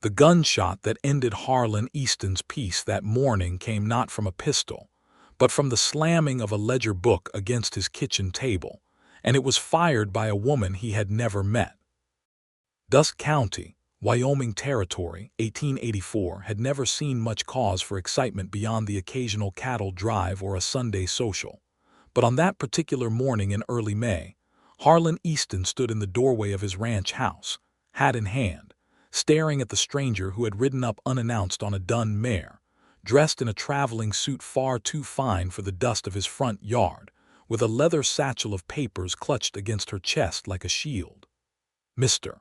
The gunshot that ended Harlan Easton's peace that morning came not from a pistol, but from the slamming of a ledger book against his kitchen table, and it was fired by a woman he had never met. Dusk County, Wyoming Territory, 1884, had never seen much cause for excitement beyond the occasional cattle drive or a Sunday social. But on that particular morning in early May, Harlan Easton stood in the doorway of his ranch house, hat in hand, staring at the stranger who had ridden up unannounced on a dun mare, dressed in a traveling suit far too fine for the dust of his front yard, with a leather satchel of papers clutched against her chest like a shield. "Mr.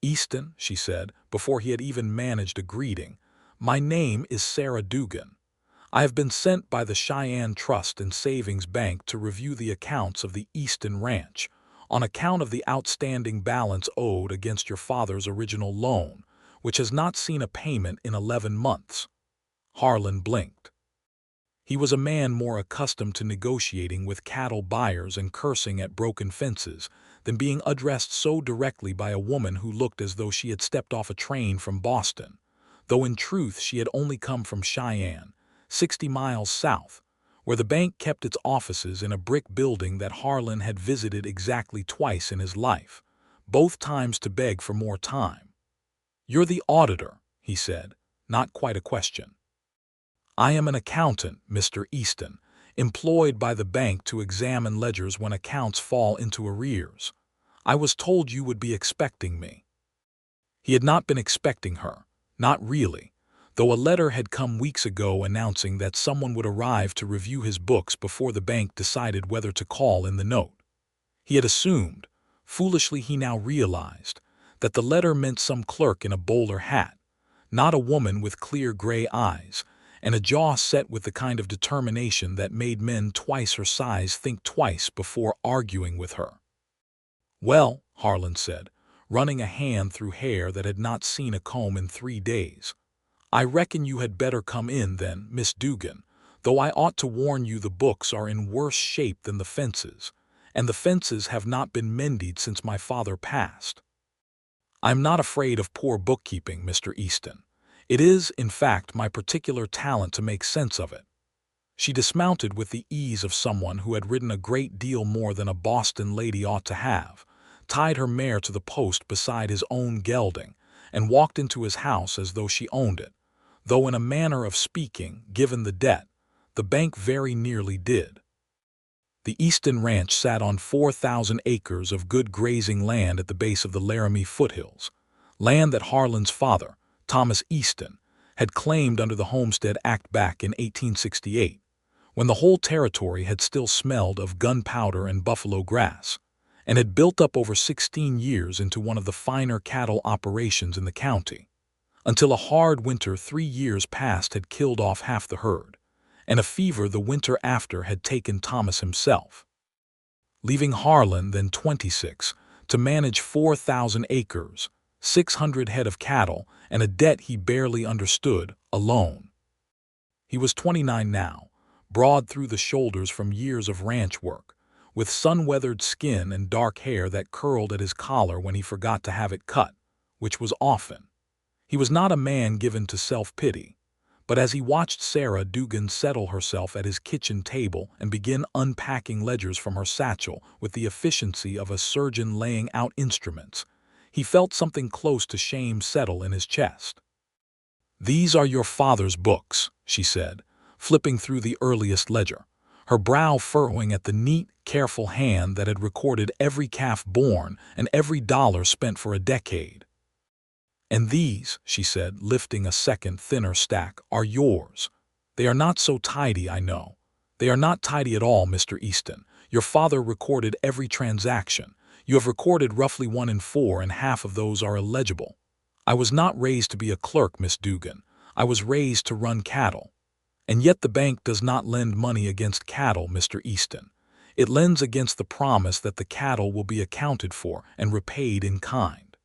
Easton," she said, before he had even managed a greeting, "my name is Sarah Dugan. I have been sent by the Cheyenne Trust and Savings Bank to review the accounts of the Easton Ranch on account of the outstanding balance owed against your father's original loan, which has not seen a payment in 11 months. Harlan blinked. He was a man more accustomed to negotiating with cattle buyers and cursing at broken fences than being addressed so directly by a woman who looked as though she had stepped off a train from Boston, though in truth she had only come from Cheyenne, 60 miles south, where the bank kept its offices in a brick building that Harlan had visited exactly twice in his life, both times to beg for more time. "You're the auditor," he said, not quite a question. "I am an accountant, Mr. Easton, employed by the bank to examine ledgers when accounts fall into arrears. I was told you would be expecting me." He had not been expecting her, not really, though a letter had come weeks ago announcing that someone would arrive to review his books before the bank decided whether to call in the note. He had assumed, foolishly he now realized, that the letter meant some clerk in a bowler hat, not a woman with clear gray eyes, and a jaw set with the kind of determination that made men twice her size think twice before arguing with her. "Well," Harlan said, running a hand through hair that had not seen a comb in 3 days, "I reckon you had better come in then, Miss Dugan, though I ought to warn you the books are in worse shape than the fences, and the fences have not been mended since my father passed. I'm not afraid of poor bookkeeping, Mr. Easton. It is, in fact, my particular talent to make sense of it." She dismounted with the ease of someone who had ridden a great deal more than a Boston lady ought to have, tied her mare to the post beside his own gelding, and walked into his house as though she owned it, though in a manner of speaking, given the debt, the bank very nearly did. The Easton Ranch sat on 4,000 acres of good grazing land at the base of the Laramie foothills, land that Harlan's father, Thomas Easton, had claimed under the Homestead Act back in 1868, when the whole territory had still smelled of gunpowder and buffalo grass, and had built up over 16 years into one of the finer cattle operations in the county, until a hard winter 3 years past had killed off half the herd, and a fever the winter after had taken Thomas himself, leaving Harlan, then 26, to manage 4,000 acres, 600 head of cattle, and a debt he barely understood, alone. He was 29 now, broad through the shoulders from years of ranch work, with sun-weathered skin and dark hair that curled at his collar when he forgot to have it cut, which was often. He was not a man given to self-pity, but as he watched Sarah Dugan settle herself at his kitchen table and begin unpacking ledgers from her satchel with the efficiency of a surgeon laying out instruments, he felt something close to shame settle in his chest. "These are your father's books," she said, flipping through the earliest ledger, her brow furrowing at the neat, careful hand that had recorded every calf born and every dollar spent for a decade. "And these," she said, lifting a second, thinner stack, "are yours. They are not so tidy, I know. They are not tidy at all, Mr. Easton. Your father recorded every transaction. You have recorded roughly 1 in 4, and half of those are illegible. I was not raised to be a clerk, Miss Dugan. I was raised to run cattle. And yet the bank does not lend money against cattle, Mr. Easton. It lends against the promise that the cattle will be accounted for and repaid in kind.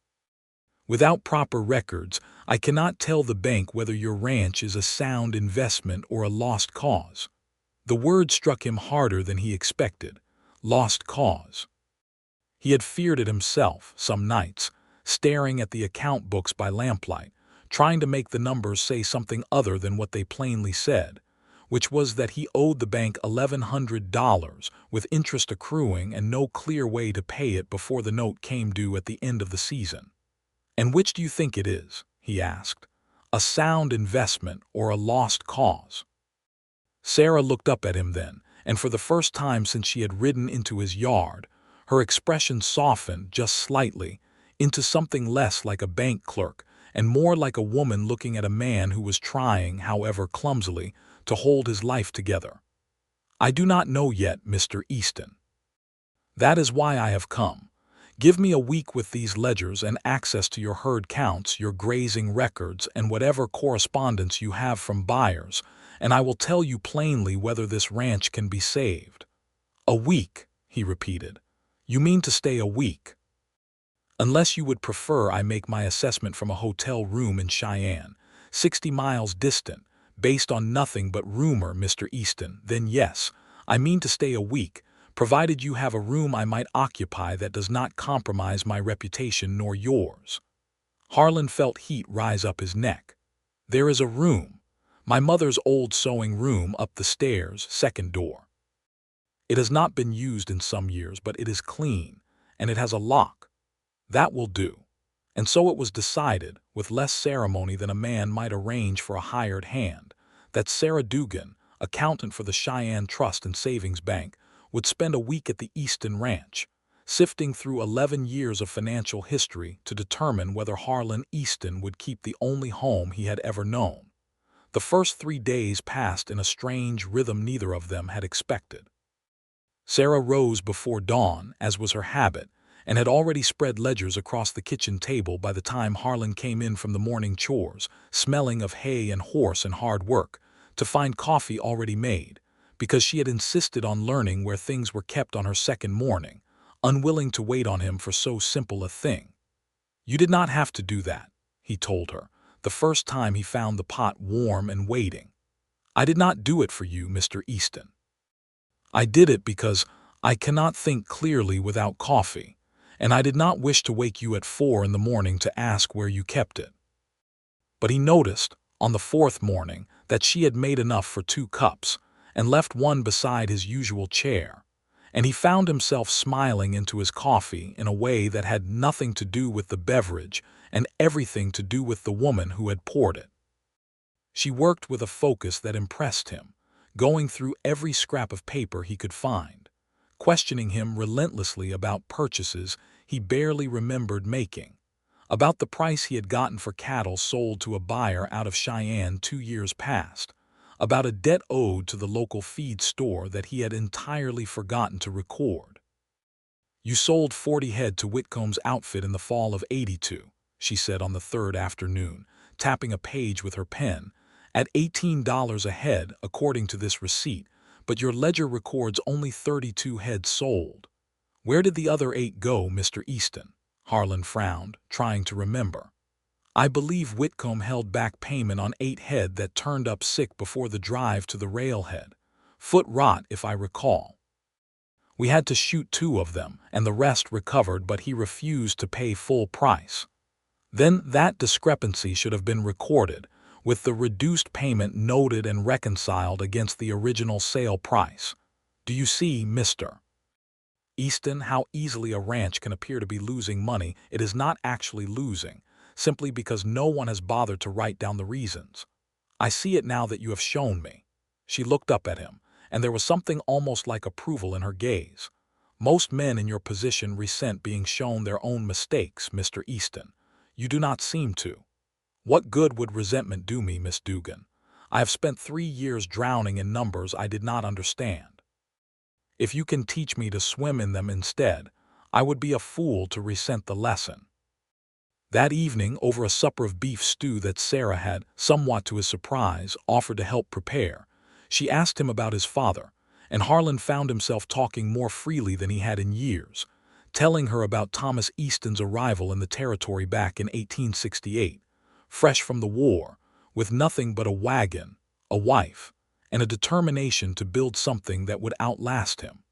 Without proper records, I cannot tell the bank whether your ranch is a sound investment or a lost cause." The word struck him harder than he expected. Lost cause. He had feared it himself, some nights, staring at the account books by lamplight, trying to make the numbers say something other than what they plainly said, which was that he owed the bank $1,100 with interest accruing and no clear way to pay it before the note came due at the end of the season. "And which do you think it is?" he asked. "A sound investment or a lost cause?" Sarah looked up at him then, and for the first time since she had ridden into his yard, her expression softened just slightly into something less like a bank clerk and more like a woman looking at a man who was trying, however clumsily, to hold his life together. "I do not know yet, Mr. Easton. That is why I have come. Give me a week with these ledgers and access to your herd counts, your grazing records, and whatever correspondence you have from buyers, and I will tell you plainly whether this ranch can be saved." "A week," he repeated. "You mean to stay a week?" "Unless you would prefer I make my assessment from a hotel room in Cheyenne, 60 miles distant, based on nothing but rumor, Mr. Easton, then yes, I mean to stay a week, provided you have a room I might occupy that does not compromise my reputation nor yours." Harlan felt heat rise up his neck. "There is a room. My mother's old sewing room up the stairs, second door. It has not been used in some years, but it is clean, and it has a lock. That will do." And so it was decided, with less ceremony than a man might arrange for a hired hand, that Sarah Dugan, accountant for the Cheyenne Trust and Savings Bank, would spend a week at the Easton Ranch, sifting through 11 years of financial history to determine whether Harlan Easton would keep the only home he had ever known. The first 3 days passed in a strange rhythm neither of them had expected. Sarah rose before dawn, as was her habit, and had already spread ledgers across the kitchen table by the time Harlan came in from the morning chores, smelling of hay and horse and hard work, to find coffee already made, because she had insisted on learning where things were kept on her second morning, unwilling to wait on him for so simple a thing. "You did not have to do that," he told her, the first time he found the pot warm and waiting. "I did not do it for you, Mr. Easton. I did it because I cannot think clearly without coffee, and I did not wish to wake you at 4 in the morning to ask where you kept it." But he noticed, on the 4th morning, that she had made enough for 2 cups, and left one beside his usual chair, and he found himself smiling into his coffee in a way that had nothing to do with the beverage and everything to do with the woman who had poured it. She worked with a focus that impressed him, going through every scrap of paper he could find, questioning him relentlessly about purchases he barely remembered making, about the price he had gotten for cattle sold to a buyer out of Cheyenne 2 years past, about a debt owed to the local feed store that he had entirely forgotten to record. "You sold 40 head to Whitcomb's outfit in the fall of '82, she said on the 3rd afternoon, tapping a page with her pen, "at $18 a head according to this receipt, but your ledger records only 32 head sold. Where did the other 8 go, Mr. Easton?" Harlan frowned, trying to remember. "I believe Whitcomb held back payment on 8 head that turned up sick before the drive to the railhead. Foot rot, if I recall. We had to shoot 2 of them, and the rest recovered, but he refused to pay full price. Then that discrepancy should have been recorded, with the reduced payment noted and reconciled against the original sale price. Do you see, Mr. Easton, how easily a ranch can appear to be losing money it is not actually losing, simply because no one has bothered to write down the reasons? I see it now that you have shown me." She looked up at him, and there was something almost like approval in her gaze. "Most men in your position resent being shown their own mistakes, Mr. Easton. You do not seem to. What good would resentment do me, Miss Dugan? I have spent 3 years drowning in numbers I did not understand. If you can teach me to swim in them instead, I would be a fool to resent the lesson." That evening, over a supper of beef stew that Sarah had, somewhat to his surprise, offered to help prepare, she asked him about his father, and Harlan found himself talking more freely than he had in years, telling her about Thomas Easton's arrival in the territory back in 1868, fresh from the war, with nothing but a wagon, a wife, and a determination to build something that would outlast him.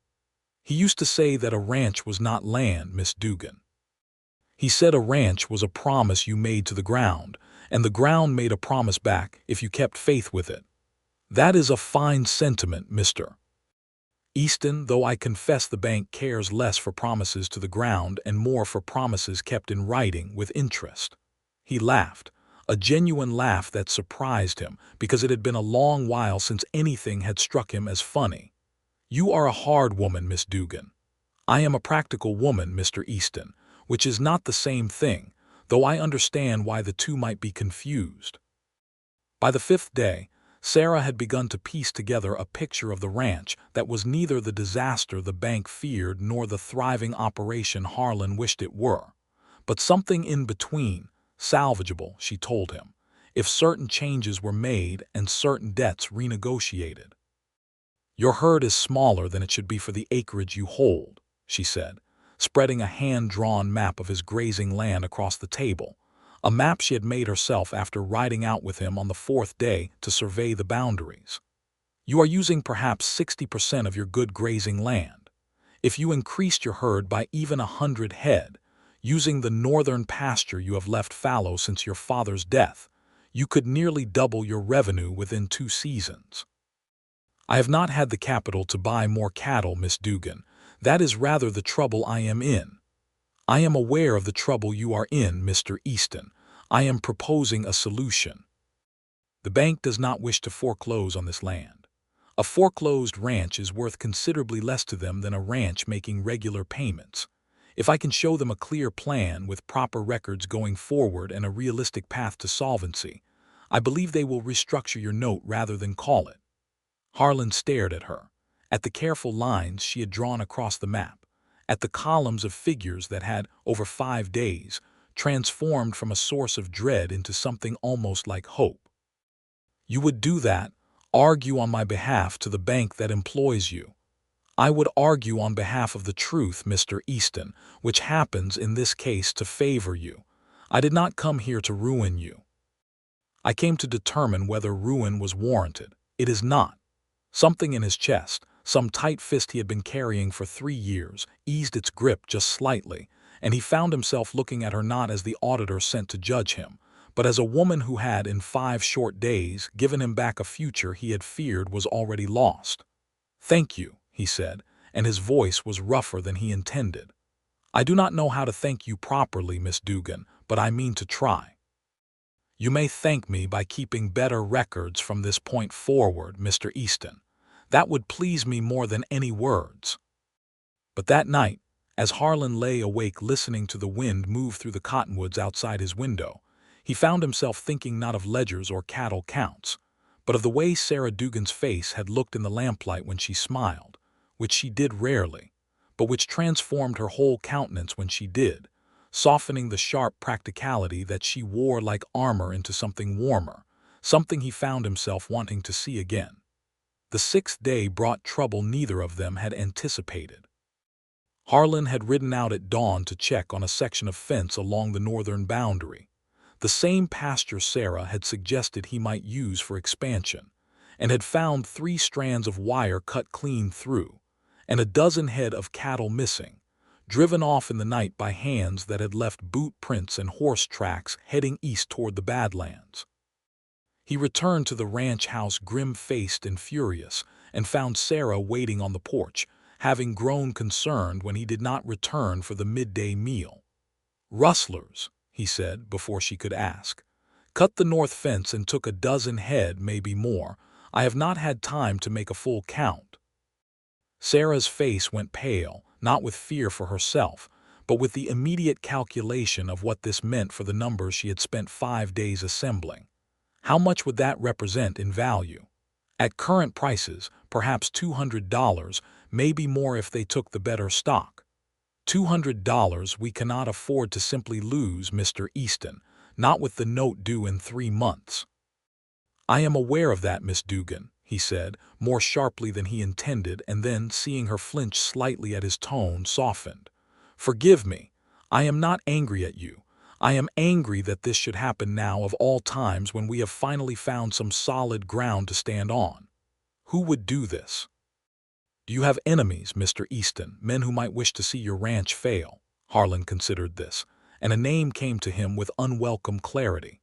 "He used to say that a ranch was not land, Miss Dugan. He said a ranch was a promise you made to the ground, and the ground made a promise back if you kept faith with it. That is a fine sentiment, Mr. Easton, though I confess the bank cares less for promises to the ground and more for promises kept in writing with interest. He laughed, a genuine laugh that surprised him because it had been a long while since anything had struck him as funny. You are a hard woman, Miss Dugan. I am a practical woman, Mr. Easton, which is not the same thing, though I understand why the two might be confused. By the 5th day, Sarah had begun to piece together a picture of the ranch that was neither the disaster the bank feared nor the thriving operation Harlan wished it were, but something in between, salvageable, she told him, if certain changes were made and certain debts renegotiated. Your herd is smaller than it should be for the acreage you hold, she said, spreading a hand-drawn map of his grazing land across the table, a map she had made herself after riding out with him on the 4th day to survey the boundaries. You are using perhaps 60% of your good grazing land. If you increased your herd by even 100 head, using the northern pasture you have left fallow since your father's death, you could nearly double your revenue within 2 seasons. I have not had the capital to buy more cattle, Miss Dugan. That is rather the trouble I am in. I am aware of the trouble you are in, Mr. Easton. I am proposing a solution. The bank does not wish to foreclose on this land. A foreclosed ranch is worth considerably less to them than a ranch making regular payments. If I can show them a clear plan with proper records going forward and a realistic path to solvency, I believe they will restructure your note rather than call it. Harlan stared at her, at the careful lines she had drawn across the map, at the columns of figures that had, over 5 days, transformed from a source of dread into something almost like hope. You would do that, argue on my behalf to the bank that employs you. I would argue on behalf of the truth, Mr. Easton, which happens in this case to favor you. I did not come here to ruin you. I came to determine whether ruin was warranted. It is not. Something in his chest, some tight fist he had been carrying for 3 years, eased its grip just slightly, and he found himself looking at her not as the auditor sent to judge him, but as a woman who had, in 5 short days, given him back a future he had feared was already lost. Thank you, he said, and his voice was rougher than he intended. I do not know how to thank you properly, Miss Dugan, but I mean to try. You may thank me by keeping better records from this point forward, Mr. Easton. That would please me more than any words. But that night, as Harlan lay awake listening to the wind move through the cottonwoods outside his window, he found himself thinking not of ledgers or cattle counts, but of the way Sarah Dugan's face had looked in the lamplight when she smiled, which she did rarely, but which transformed her whole countenance when she did, softening the sharp practicality that she wore like armor into something warmer, something he found himself wanting to see again. The 6th day brought trouble neither of them had anticipated. Harlan had ridden out at dawn to check on a section of fence along the northern boundary, the same pasture Sarah had suggested he might use for expansion, and had found 3 strands of wire cut clean through, and a dozen head of cattle missing, driven off in the night by hands that had left boot prints and horse tracks heading east toward the Badlands. He returned to the ranch house grim-faced and furious, and found Sarah waiting on the porch, having grown concerned when he did not return for the midday meal. Rustlers, he said before she could ask. Cut the north fence and took a dozen head, maybe more. I have not had time to make a full count. Sarah's face went pale, not with fear for herself, but with the immediate calculation of what this meant for the numbers she had spent 5 days assembling. How much would that represent in value? At current prices, perhaps $200, maybe more if they took the better stock. $200 we cannot afford to simply lose, Mr. Easton, not with the note due in 3 months. I am aware of that, Miss Dugan, he said, more sharply than he intended, and then, seeing her flinch slightly at his tone, softened. Forgive me. I am not angry at you. I am angry that this should happen now of all times when we have finally found some solid ground to stand on. Who would do this? Do you have enemies, Mr. Easton, men who might wish to see your ranch fail? Harlan considered this, and a name came to him with unwelcome clarity.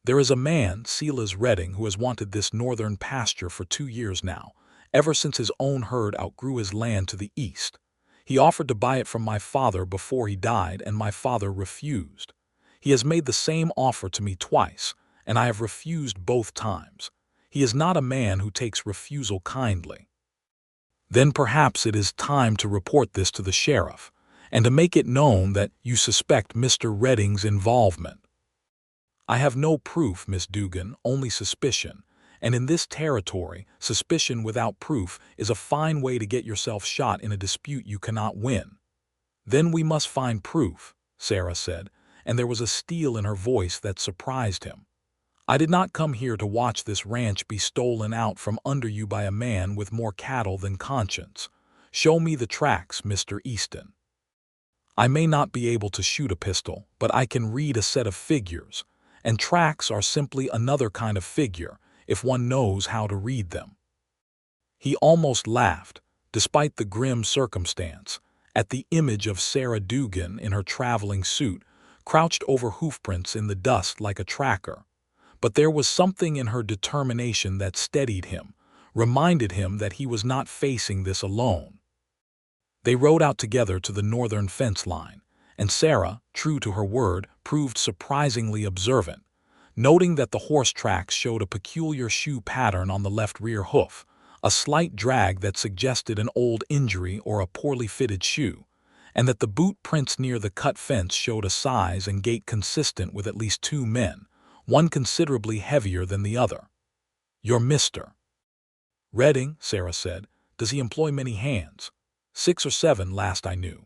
There is a man, Silas Redding, who has wanted this northern pasture for 2 years now, ever since his own herd outgrew his land to the east. He offered to buy it from my father before he died, and my father refused. He has made the same offer to me twice, and I have refused both times. He is not a man who takes refusal kindly. Then perhaps it is time to report this to the sheriff, and to make it known that you suspect Mr. Redding's involvement. I have no proof, Miss Dugan, only suspicion, and in this territory, suspicion without proof is a fine way to get yourself shot in a dispute you cannot win. Then we must find proof, Sarah said, and there was a steel in her voice that surprised him. I did not come here to watch this ranch be stolen out from under you by a man with more cattle than conscience. Show me the tracks, Mr. Easton. I may not be able to shoot a pistol, but I can read a set of figures, and tracks are simply another kind of figure, if one knows how to read them. He almost laughed, despite the grim circumstance, at the image of Sarah Dugan in her traveling suit, crouched over hoofprints in the dust like a tracker. But there was something in her determination that steadied him, reminded him that he was not facing this alone. They rode out together to the northern fence line, and Sarah, true to her word, proved surprisingly observant, noting that the horse tracks showed a peculiar shoe pattern on the left rear hoof, a slight drag that suggested an old injury or a poorly fitted shoe, and that the boot prints near the cut fence showed a size and gait consistent with at least 2 men, one considerably heavier than the other. "You're Mr. Redding," Sarah said. "Does he employ many hands?" 6 or 7 last I knew.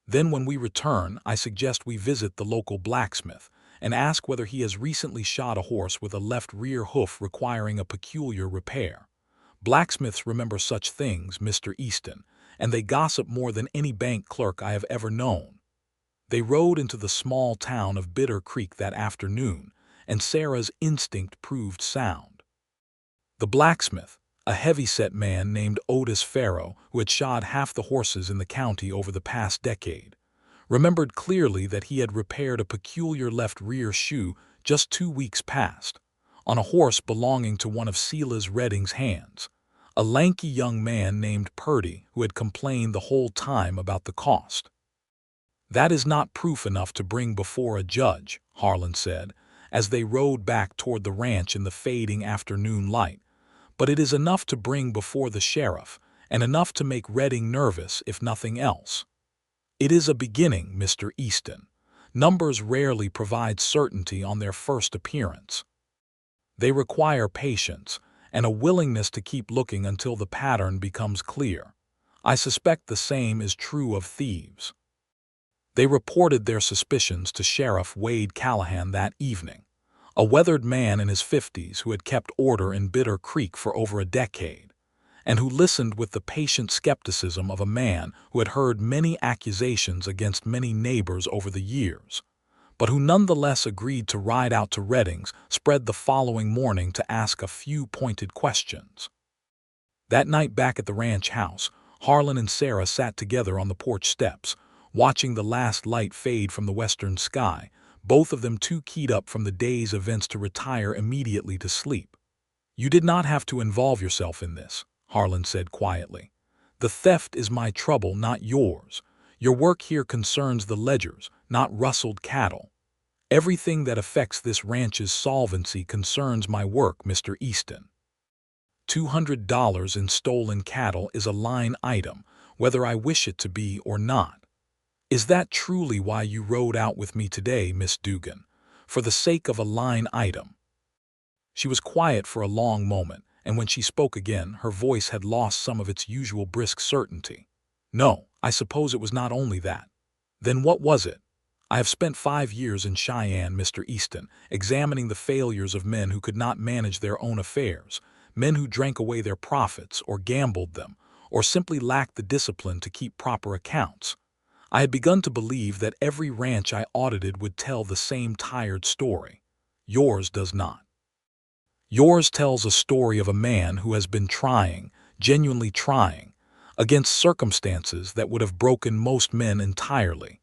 Then when we return, I suggest we visit the local blacksmith and ask whether he has recently shod a horse with a left rear hoof requiring a peculiar repair. Blacksmiths remember such things, Mr. Easton, and they gossip more than any bank clerk I have ever known. They rode into the small town of Bitter Creek that afternoon, and Sarah's instinct proved sound. The blacksmith, a heavy-set man named Otis Farrow, who had shod half the horses in the county over the past decade, remembered clearly that he had repaired a peculiar left rear shoe just 2 weeks past, on a horse belonging to one of Silas Redding's hands, a lanky young man named Purdy who had complained the whole time about the cost. "That is not proof enough to bring before a judge," Harlan said, as they rode back toward the ranch in the fading afternoon light, "but it is enough to bring before the sheriff, and enough to make Redding nervous if nothing else. It is a beginning, Mr. Easton. Numbers rarely provide certainty on their first appearance. They require patience and a willingness to keep looking until the pattern becomes clear. I suspect the same is true of thieves." They reported their suspicions to Sheriff Wade Callahan that evening, a weathered man in his 50s who had kept order in Bitter Creek for over a decade, and who listened with the patient skepticism of a man who had heard many accusations against many neighbors over the years, but who nonetheless agreed to ride out to Redding's spread the following morning to ask a few pointed questions. That night back at the ranch house, Harlan and Sarah sat together on the porch steps, watching the last light fade from the western sky, both of them too keyed up from the day's events to retire immediately to sleep. "You did not have to involve yourself in this," Harlan said quietly. "The theft is my trouble, not yours. Your work here concerns the ledgers, not rustled cattle. Everything that affects this ranch's solvency concerns my work, Mr. Easton. $200 in stolen cattle is a line item, whether I wish it to be or not. Is that truly why you rode out with me today, Miss Dugan, for the sake of a line item?" She was quiet for a long moment, and when she spoke again, her voice had lost some of its usual brisk certainty. "No, I suppose it was not only that. Then what was it? I have spent 5 years in Cheyenne, Mr. Easton, examining the failures of men who could not manage their own affairs, men who drank away their profits or gambled them, or simply lacked the discipline to keep proper accounts. I had begun to believe that every ranch I audited would tell the same tired story. Yours does not. Yours tells a story of a man who has been trying, genuinely trying, against circumstances that would have broken most men entirely,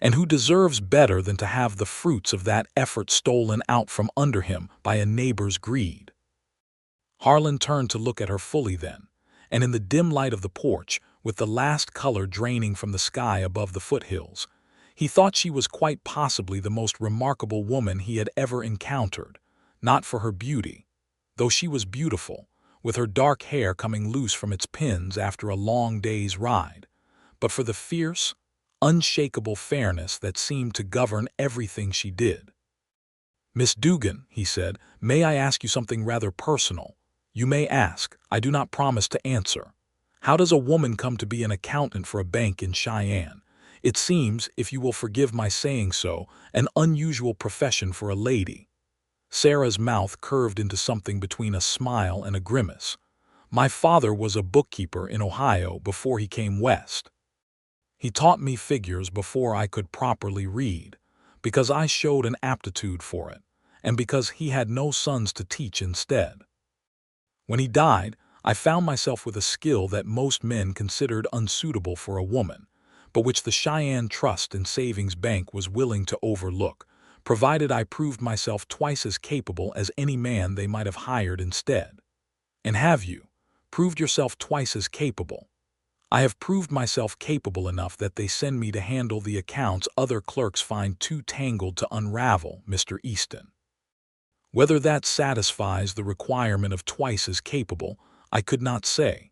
and who deserves better than to have the fruits of that effort stolen out from under him by a neighbor's greed. Harlan turned to look at her fully then, and in the dim light of the porch, with the last color draining from the sky above the foothills, he thought she was quite possibly the most remarkable woman he had ever encountered, not for her beauty, though she was beautiful, with her dark hair coming loose from its pins after a long day's ride, but for the fierce, unshakable fairness that seemed to govern everything she did. "Miss Dugan," he said, "may I ask you something rather personal? You may ask. I do not promise to answer. How does a woman come to be an accountant for a bank in Cheyenne? It seems, if you will forgive my saying so, an unusual profession for a lady." Sarah's mouth curved into something between a smile and a grimace. "My father was a bookkeeper in Ohio before he came west. He taught me figures before I could properly read, because I showed an aptitude for it, and because he had no sons to teach instead. When he died, I found myself with a skill that most men considered unsuitable for a woman, but which the Cheyenne Trust and Savings Bank was willing to overlook, provided I proved myself twice as capable as any man they might have hired instead. And have you proved yourself twice as capable?" "I have proved myself capable enough that they send me to handle the accounts other clerks find too tangled to unravel, Mr. Easton. Whether that satisfies the requirement of twice as capable, I could not say.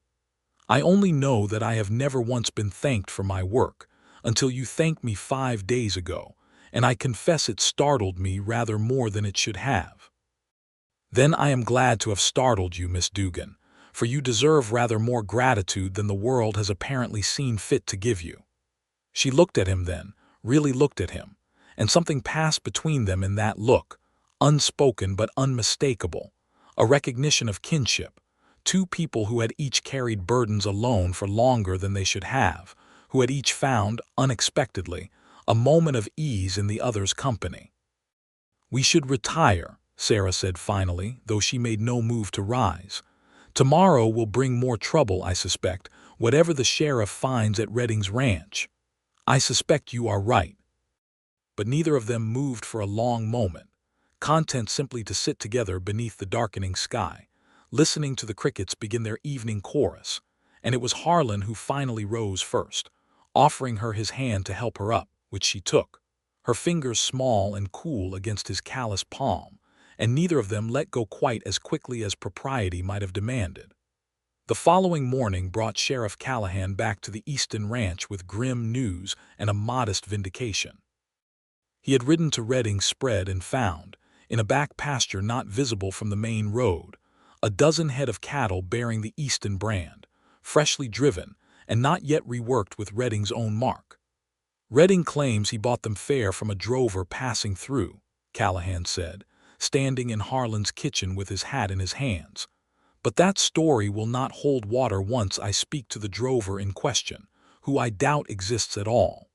I only know that I have never once been thanked for my work, until you thanked me 5 days ago, and I confess it startled me rather more than it should have." "Then I am glad to have startled you, Miss Dugan, for you deserve rather more gratitude than the world has apparently seen fit to give you." She looked at him then, really looked at him, and something passed between them in that look, unspoken but unmistakable, a recognition of kinship, two people who had each carried burdens alone for longer than they should have, who had each found, unexpectedly, a moment of ease in the other's company. "We should retire," Sarah said finally, though she made no move to rise. "Tomorrow will bring more trouble, I suspect, whatever the sheriff finds at Redding's ranch." "I suspect you are right." But neither of them moved for a long moment, content simply to sit together beneath the darkening sky, listening to the crickets begin their evening chorus, and it was Harlan who finally rose first, offering her his hand to help her up, which she took, her fingers small and cool against his calloused palm, and neither of them let go quite as quickly as propriety might have demanded. The following morning brought Sheriff Callahan back to the Easton Ranch with grim news and a modest vindication. He had ridden to Redding's spread and found, in a back pasture not visible from the main road, a dozen head of cattle bearing the Easton brand, freshly driven and not yet reworked with Redding's own mark. "Redding claims he bought them fair from a drover passing through," Callahan said, standing in Harlan's kitchen with his hat in his hands. "But that story will not hold water once I speak to the drover in question, who I doubt exists at all.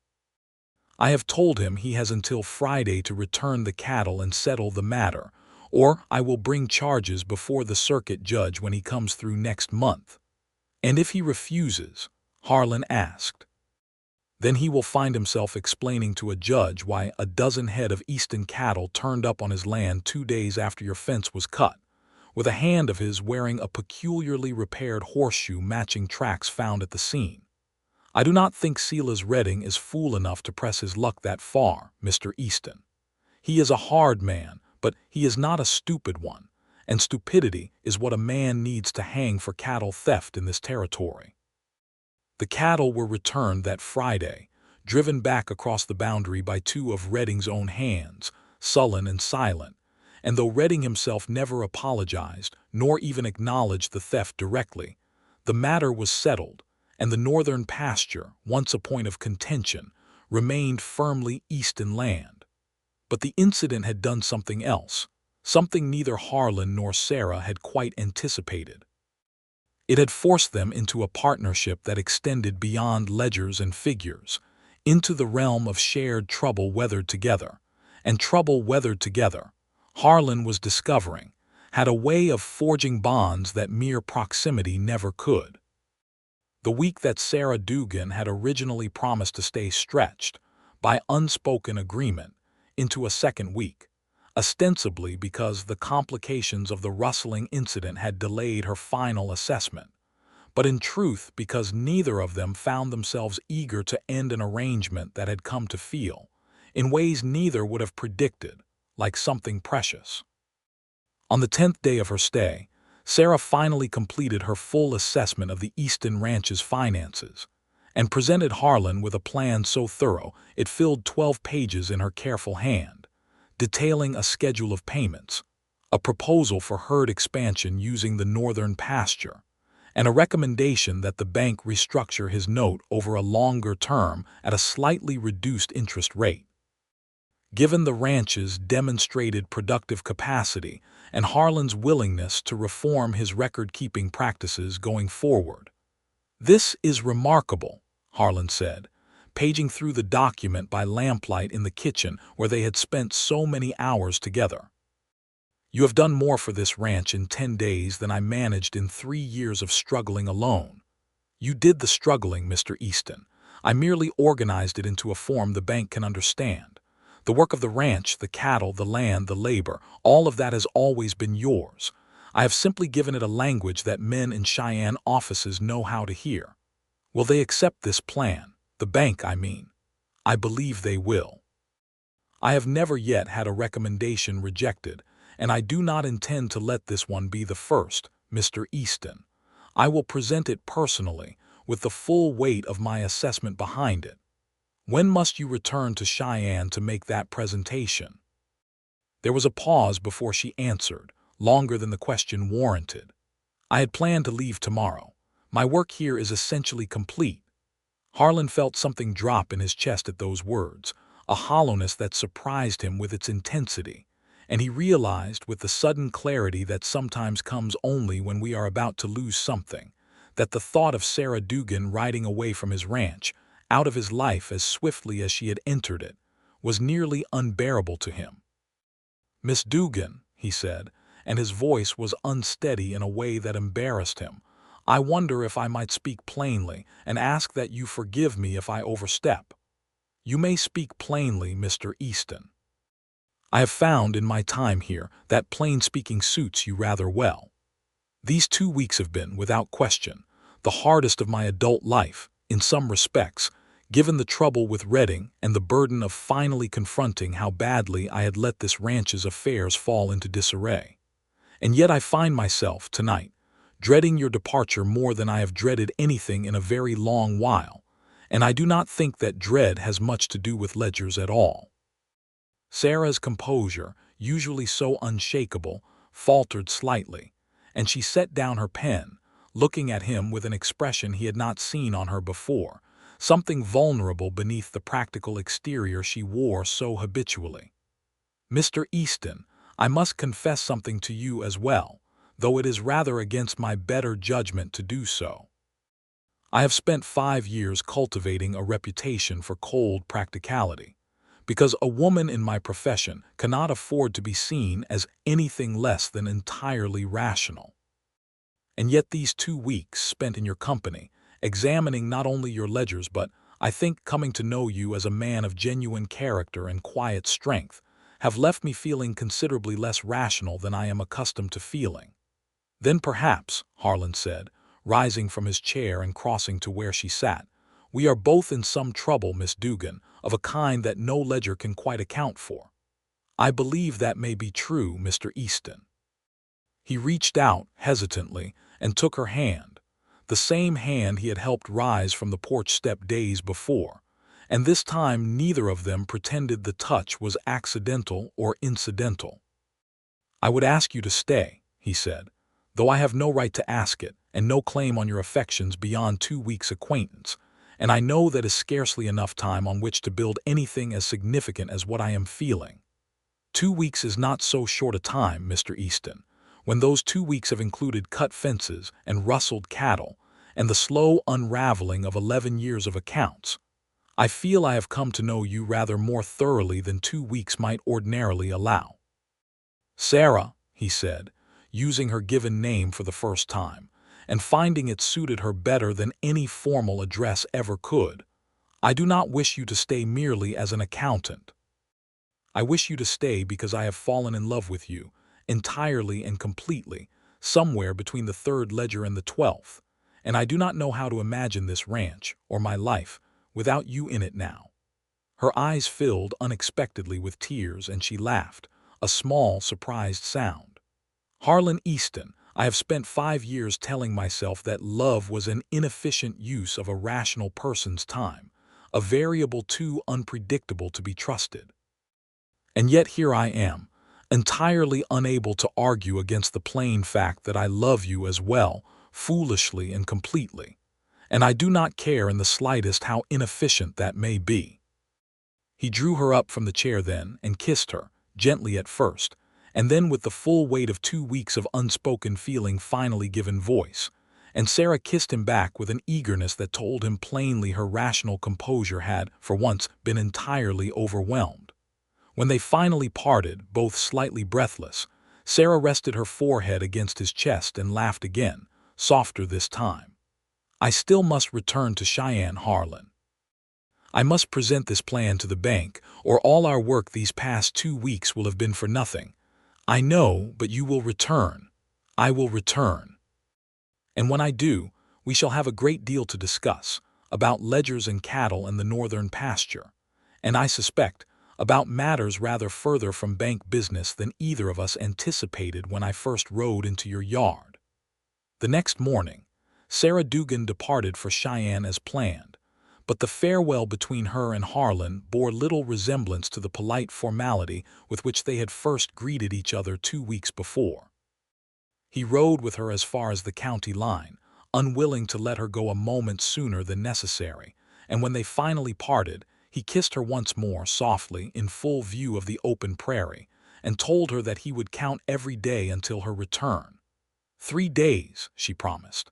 I have told him he has until Friday to return the cattle and settle the matter, or I will bring charges before the circuit judge when he comes through next month." "And if he refuses?" Harlan asked. "Then he will find himself explaining to a judge why a dozen head of Easton cattle turned up on his land 2 days after your fence was cut, with a hand of his wearing a peculiarly repaired horseshoe matching tracks found at the scene. I do not think Silas Redding is fool enough to press his luck that far, Mr. Easton. He is a hard man, but he is not a stupid one, and stupidity is what a man needs to hang for cattle theft in this territory." The cattle were returned that Friday, driven back across the boundary by 2 of Redding's own hands, sullen and silent, and though Redding himself never apologized nor even acknowledged the theft directly, the matter was settled, and the northern pasture, once a point of contention, remained firmly Easton land. But the incident had done something else, something neither Harlan nor Sarah had quite anticipated. It had forced them into a partnership that extended beyond ledgers and figures, into the realm of shared trouble weathered together, and trouble weathered together, Harlan was discovering, had a way of forging bonds that mere proximity never could. The week that Sarah Dugan had originally promised to stay stretched, by unspoken agreement, into a second week, ostensibly because the complications of the rustling incident had delayed her final assessment, but in truth because neither of them found themselves eager to end an arrangement that had come to feel, in ways neither would have predicted, like something precious. On the 10th day of her stay, Sarah finally completed her full assessment of the Easton Ranch's finances and presented Harlan with a plan so thorough it filled 12 pages in her careful hand, detailing a schedule of payments, a proposal for herd expansion using the northern pasture, and a recommendation that the bank restructure his note over a longer term at a slightly reduced interest rate. Given the ranch's demonstrated productive capacity and Harlan's willingness to reform his record-keeping practices going forward, "This is remarkable," Harlan said, paging through the document by lamplight in the kitchen where they had spent so many hours together. "You have done more for this ranch in 10 days than I managed in 3 years of struggling alone." "You did the struggling, Mr. Easton. I merely organized it into a form the bank can understand. The work of the ranch, the cattle, the land, the labor, all of that has always been yours. I have simply given it a language that men in Cheyenne offices know how to hear. Will they accept this plan? The bank, I mean. I believe they will. I have never yet had a recommendation rejected, and I do not intend to let this one be the first, Mr. Easton. I will present it personally, with the full weight of my assessment behind it. When must you return to Cheyenne to make that presentation?" There was a pause before she answered, longer than the question warranted. "I had planned to leave tomorrow. My work here is essentially complete." Harlan felt something drop in his chest at those words, a hollowness that surprised him with its intensity, and he realized with the sudden clarity that sometimes comes only when we are about to lose something, that the thought of Sarah Dugan riding away from his ranch, out of his life as swiftly as she had entered it, was nearly unbearable to him. "Miss Dugan," he said, and his voice was unsteady in a way that embarrassed him, "I wonder if I might speak plainly and ask that you forgive me if I overstep." "You may speak plainly, Mr. Easton. I have found in my time here that plain speaking suits you rather well. These 2 weeks have been, without question, the hardest of my adult life, in some respects, given the trouble with Redding and the burden of finally confronting how badly I had let this ranch's affairs fall into disarray. And yet I find myself, tonight, dreading your departure more than I have dreaded anything in a very long while, and I do not think that dread has much to do with ledgers at all." Sarah's composure, usually so unshakable, faltered slightly, and she set down her pen, looking at him with an expression he had not seen on her before, something vulnerable beneath the practical exterior she wore so habitually. "Mr. Easton, I must confess something to you as well, though it is rather against my better judgment to do so. I have spent 5 years cultivating a reputation for cold practicality, because a woman in my profession cannot afford to be seen as anything less than entirely rational. And yet these 2 weeks spent in your company, examining not only your ledgers but, I think, coming to know you as a man of genuine character and quiet strength, have left me feeling considerably less rational than I am accustomed to feeling." "Then perhaps," Harlan said, rising from his chair and crossing to where she sat, "we are both in some trouble, Miss Dugan, of a kind that no ledger can quite account for." "I believe that may be true, Mr. Easton." He reached out, hesitantly, and took her hand, the same hand he had helped rise from the porch step days before, and this time neither of them pretended the touch was accidental or incidental. "I would ask you to stay," he said, "though I have no right to ask it, and no claim on your affections beyond 2 weeks' acquaintance, and I know that is scarcely enough time on which to build anything as significant as what I am feeling. 2 weeks is not so short a time, Mr. Easton, when those 2 weeks have included cut fences and rustled cattle, and the slow unraveling of 11 years of accounts. I feel I have come to know you rather more thoroughly than 2 weeks might ordinarily allow." "Sarah," he said, using her given name for the first time, and finding it suited her better than any formal address ever could, I do not wish you to stay merely as an accountant. I wish you to stay because I have fallen in love with you, entirely and completely, somewhere between the third ledger and the 12th, and I do not know how to imagine this ranch, or my life, without you in it now." Her eyes filled unexpectedly with tears, and she laughed, a small, surprised sound. "Harlan Easton, I have spent 5 years telling myself that love was an inefficient use of a rational person's time, a variable too unpredictable to be trusted. And yet here I am, entirely unable to argue against the plain fact that I love you as well, foolishly and completely. And I do not care in the slightest how inefficient that may be." He drew her up from the chair then and kissed her, gently at first, and then with the full weight of 2 weeks of unspoken feeling finally given voice, and Sarah kissed him back with an eagerness that told him plainly her rational composure had, for once, been entirely overwhelmed. When they finally parted, both slightly breathless, Sarah rested her forehead against his chest and laughed again, softer this time. "I still must return to Cheyenne, Harlan. I must present this plan to the bank, or all our work these past 2 weeks will have been for nothing. I know, but you will return. I will return. And when I do, we shall have a great deal to discuss, about ledgers and cattle and the northern pasture, and I suspect, about matters rather further from bank business than either of us anticipated when I first rode into your yard." The next morning, Sarah Dugan departed for Cheyenne as planned, but the farewell between her and Harlan bore little resemblance to the polite formality with which they had first greeted each other 2 weeks before. He rode with her as far as the county line, unwilling to let her go a moment sooner than necessary, and when they finally parted, he kissed her once more softly in full view of the open prairie, and told her that he would count every day until her return. 3 days, she promised.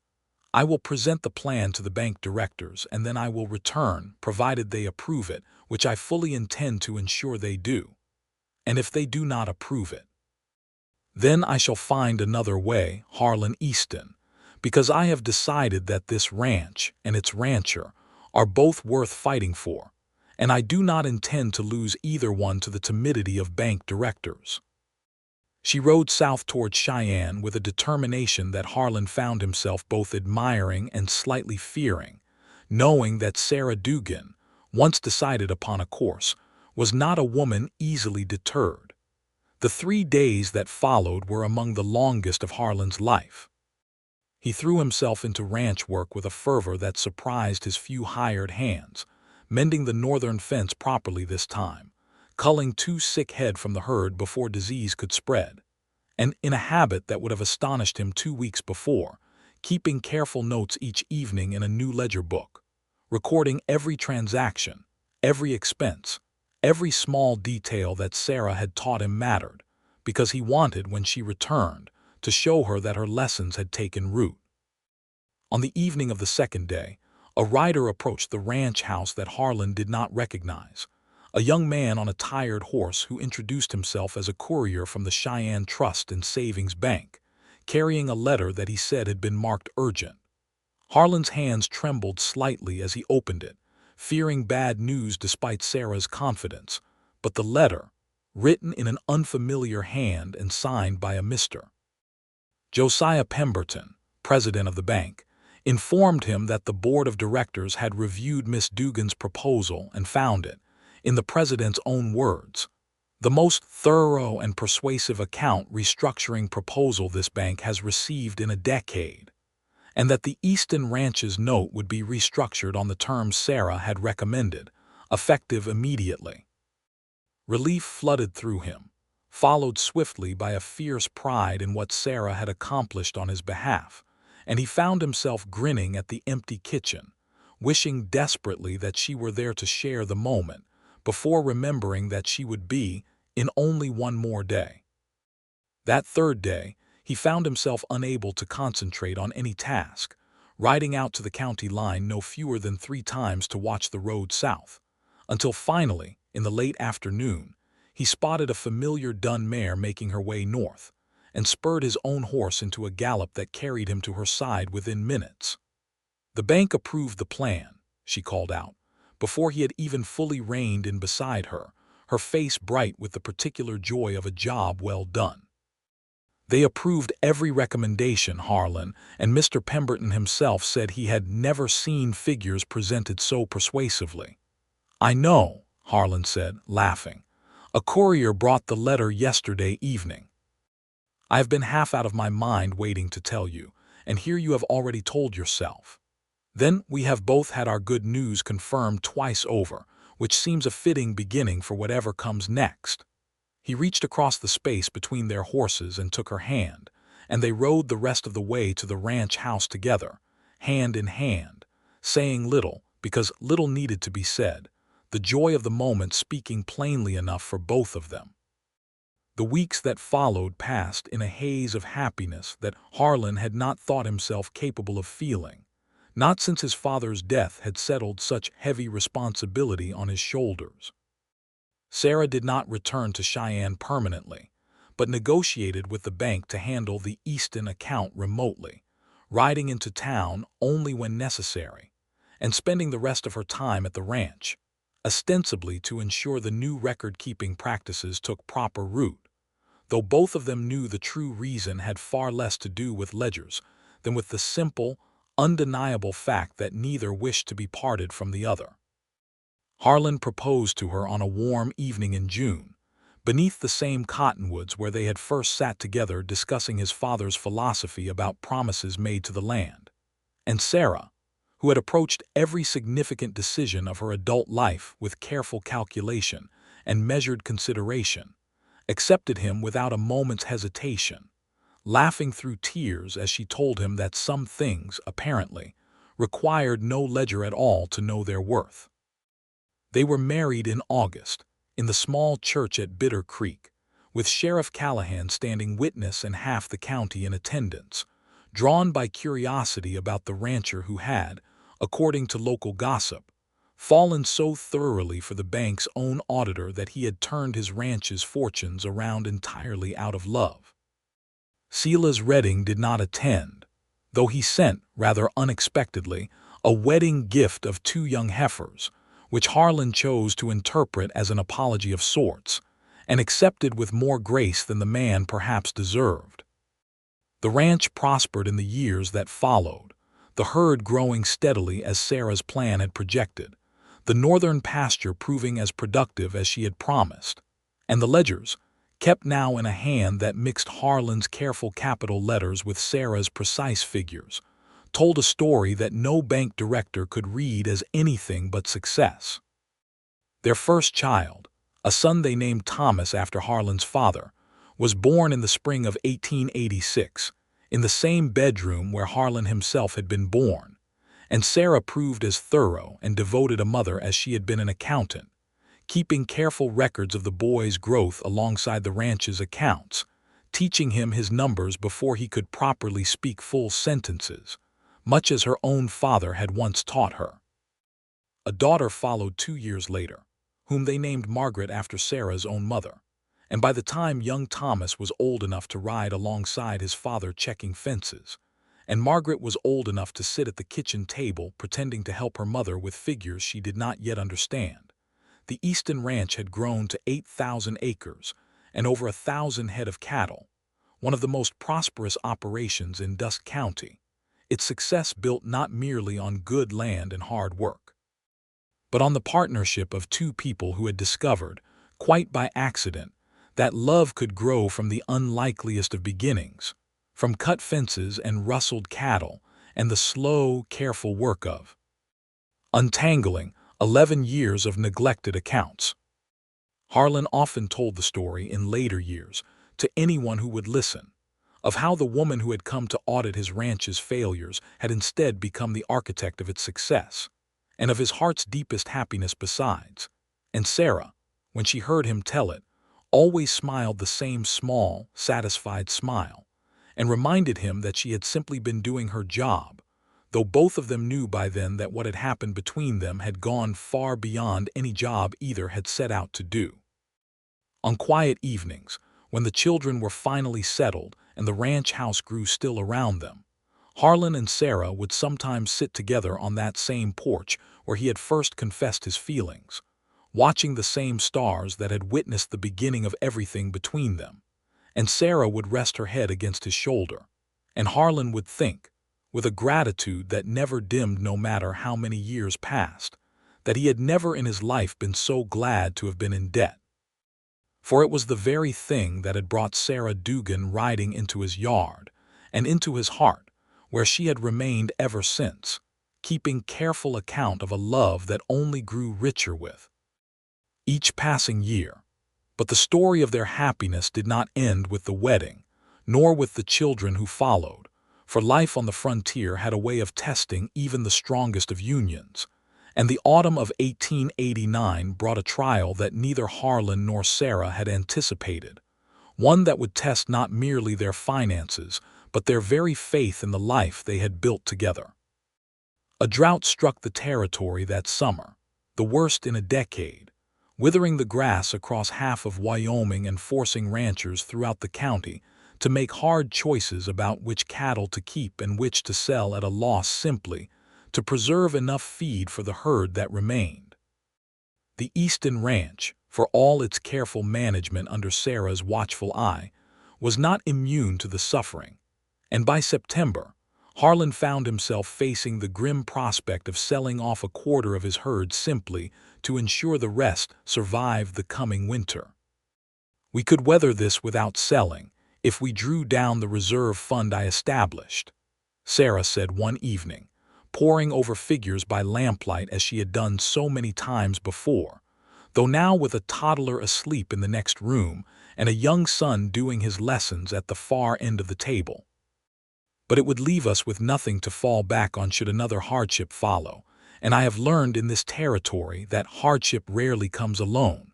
"I will present the plan to the bank directors, and then I will return, provided they approve it, which I fully intend to ensure they do. And if they do not approve it, then I shall find another way, Harlan Easton, because I have decided that this ranch and its rancher are both worth fighting for, and I do not intend to lose either one to the timidity of bank directors." She rode south toward Cheyenne with a determination that Harlan found himself both admiring and slightly fearing, knowing that Sarah Dugan, once decided upon a course, was not a woman easily deterred. The 3 days that followed were among the longest of Harlan's life. He threw himself into ranch work with a fervor that surprised his few hired hands, mending the northern fence properly this time, culling 2 sick head from the herd before disease could spread, and in a habit that would have astonished him 2 weeks before, keeping careful notes each evening in a new ledger book, recording every transaction, every expense, every small detail that Sarah had taught him mattered, because he wanted, when she returned, to show her that her lessons had taken root. On the evening of the second day, a rider approached the ranch house that Harlan did not recognize, a young man on a tired horse who introduced himself as a courier from the Cheyenne Trust and Savings Bank, carrying a letter that he said had been marked urgent. Harlan's hands trembled slightly as he opened it, fearing bad news despite Sarah's confidence, but the letter, written in an unfamiliar hand and signed by a Mr. Josiah Pemberton, president of the bank, informed him that the board of directors had reviewed Miss Dugan's proposal and found it, in the president's own words, "the most thorough and persuasive account restructuring proposal this bank has received in a decade," and that the Easton Ranch's note would be restructured on the terms Sarah had recommended, effective immediately. Relief flooded through him, followed swiftly by a fierce pride in what Sarah had accomplished on his behalf, and he found himself grinning at the empty kitchen, wishing desperately that she were there to share the moment, before remembering that she would be, in only one more day. That third day, he found himself unable to concentrate on any task, riding out to the county line no fewer than 3 times to watch the road south, until finally, in the late afternoon, he spotted a familiar dun mare making her way north, and spurred his own horse into a gallop that carried him to her side within minutes. "The bank approved the plan," she called out, before he had even fully reined in beside her, her face bright with the particular joy of a job well done. They approved every recommendation, Harlan, and Mr. Pemberton himself said he had never seen figures presented so persuasively. "I know," Harlan said, laughing. "A courier brought the letter yesterday evening. I have been half out of my mind waiting to tell you, and here you have already told yourself. Then we have both had our good news confirmed twice over, which seems a fitting beginning for whatever comes next." He reached across the space between their horses and took her hand, and they rode the rest of the way to the ranch house together, hand in hand, saying little, because little needed to be said, the joy of the moment speaking plainly enough for both of them. The weeks that followed passed in a haze of happiness that Harlan had not thought himself capable of feeling, not since his father's death had settled such heavy responsibility on his shoulders. Sarah did not return to Cheyenne permanently, but negotiated with the bank to handle the Easton account remotely, riding into town only when necessary, and spending the rest of her time at the ranch, ostensibly to ensure the new record-keeping practices took proper root, though both of them knew the true reason had far less to do with ledgers than with the simple, undeniable fact that neither wished to be parted from the other. Harlan proposed to her on a warm evening in June, beneath the same cottonwoods where they had first sat together discussing his father's philosophy about promises made to the land. And Sarah, who had approached every significant decision of her adult life with careful calculation and measured consideration, accepted him without a moment's hesitation, laughing through tears as she told him that some things, apparently, required no ledger at all to know their worth. They were married in August, in the small church at Bitter Creek, with Sheriff Callahan standing witness and half the county in attendance, drawn by curiosity about the rancher who had, according to local gossip, fallen so thoroughly for the bank's own auditor that he had turned his ranch's fortunes around entirely out of love. Silas Redding did not attend, though he sent, rather unexpectedly, a wedding gift of 2 young heifers, which Harlan chose to interpret as an apology of sorts, and accepted with more grace than the man perhaps deserved. The ranch prospered in the years that followed, the herd growing steadily as Sarah's plan had projected, the northern pasture proving as productive as she had promised, and the ledgers, kept now in a hand that mixed Harlan's careful capital letters with Sarah's precise figures, told a story that no bank director could read as anything but success. Their first child, a son they named Thomas after Harlan's father, was born in the spring of 1886, in the same bedroom where Harlan himself had been born, and Sarah proved as thorough and devoted a mother as she had been an accountant, keeping careful records of the boy's growth alongside the ranch's accounts, teaching him his numbers before he could properly speak full sentences, much as her own father had once taught her. A daughter followed 2 years later, whom they named Margaret after Sarah's own mother, and by the time young Thomas was old enough to ride alongside his father checking fences, and Margaret was old enough to sit at the kitchen table pretending to help her mother with figures she did not yet understand, the Easton Ranch had grown to 8,000 acres and over 1,000 head of cattle, one of the most prosperous operations in Dust County, its success built not merely on good land and hard work, but on the partnership of 2 people who had discovered, quite by accident, that love could grow from the unlikeliest of beginnings, from cut fences and rustled cattle and the slow, careful work of untangling 11 years of neglected accounts. Harlan often told the story in later years to anyone who would listen, of how the woman who had come to audit his ranch's failures had instead become the architect of its success, and of his heart's deepest happiness besides. And Sarah, when she heard him tell it, always smiled the same small, satisfied smile, and reminded him that she had simply been doing her job, though both of them knew by then that what had happened between them had gone far beyond any job either had set out to do. On quiet evenings, when the children were finally settled and the ranch house grew still around them, Harlan and Sarah would sometimes sit together on that same porch where he had first confessed his feelings, watching the same stars that had witnessed the beginning of everything between them. And Sarah would rest her head against his shoulder, and Harlan would think, with a gratitude that never dimmed no matter how many years passed, that he had never in his life been so glad to have been in debt. For it was the very thing that had brought Sarah Dugan riding into his yard and into his heart, where she had remained ever since, keeping careful account of a love that only grew richer with each passing year. But the story of their happiness did not end with the wedding, nor with the children who followed, for life on the frontier had a way of testing even the strongest of unions, and the autumn of 1889 brought a trial that neither Harlan nor Sarah had anticipated, one that would test not merely their finances, but their very faith in the life they had built together. A drought struck the territory that summer, the worst in a decade, withering the grass across half of Wyoming and forcing ranchers throughout the county to make hard choices about which cattle to keep and which to sell at a loss simply to preserve enough feed for the herd that remained. The Easton Ranch, for all its careful management under Sarah's watchful eye, was not immune to the suffering, and by September, Harlan found himself facing the grim prospect of selling off a quarter of his herd simply to ensure the rest survived the coming winter. "We could weather this without selling if we drew down the reserve fund I established," Sarah said one evening, poring over figures by lamplight as she had done so many times before, though now with a toddler asleep in the next room and a young son doing his lessons at the far end of the table. "But it would leave us with nothing to fall back on should another hardship follow, and I have learned in this territory that hardship rarely comes alone."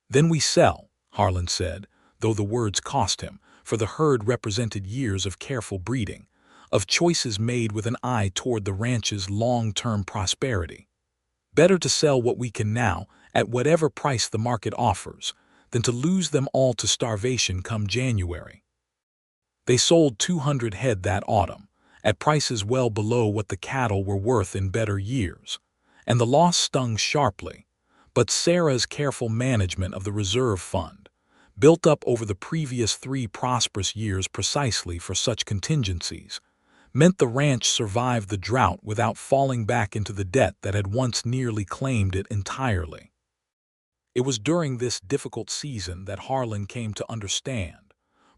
"Then we sell," Harlan said, though the words cost him, for the herd represented years of careful breeding, of choices made with an eye toward the ranch's long-term prosperity. "Better to sell what we can now, at whatever price the market offers, than to lose them all to starvation come January." They sold 200 head that autumn, at prices well below what the cattle were worth in better years, and the loss stung sharply, but Sarah's careful management of the reserve fund, built up over the previous 3 prosperous years precisely for such contingencies, meant the ranch survived the drought without falling back into the debt that had once nearly claimed it entirely. It was during this difficult season that Harlan came to understand,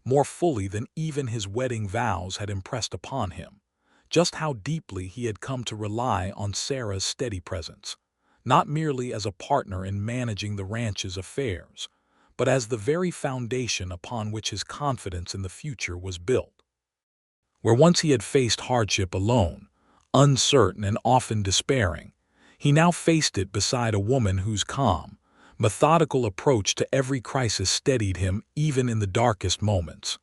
more fully than even his wedding vows had impressed upon him, just how deeply he had come to rely on Sarah's steady presence, not merely as a partner in managing the ranch's affairs, but as the very foundation upon which his confidence in the future was built. Where once he had faced hardship alone, uncertain and often despairing, he now faced it beside a woman whose calm, methodical approach to every crisis steadied him even in the darkest moments.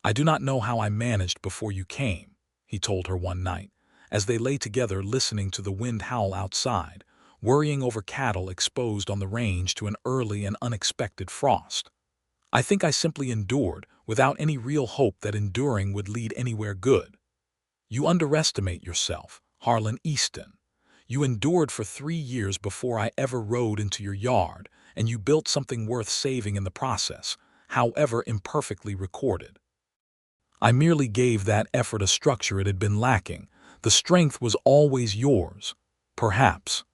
"I do not know how I managed before you came," he told her one night, as they lay together listening to the wind howl outside, worrying over cattle exposed on the range to an early and unexpected frost. "I think I simply endured, without any real hope that enduring would lead anywhere good." "You underestimate yourself, Harlan Easton. You endured for 3 years before I ever rode into your yard, and you built something worth saving in the process, however imperfectly recorded. I merely gave that effort a structure it had been lacking. The strength was always yours, perhaps.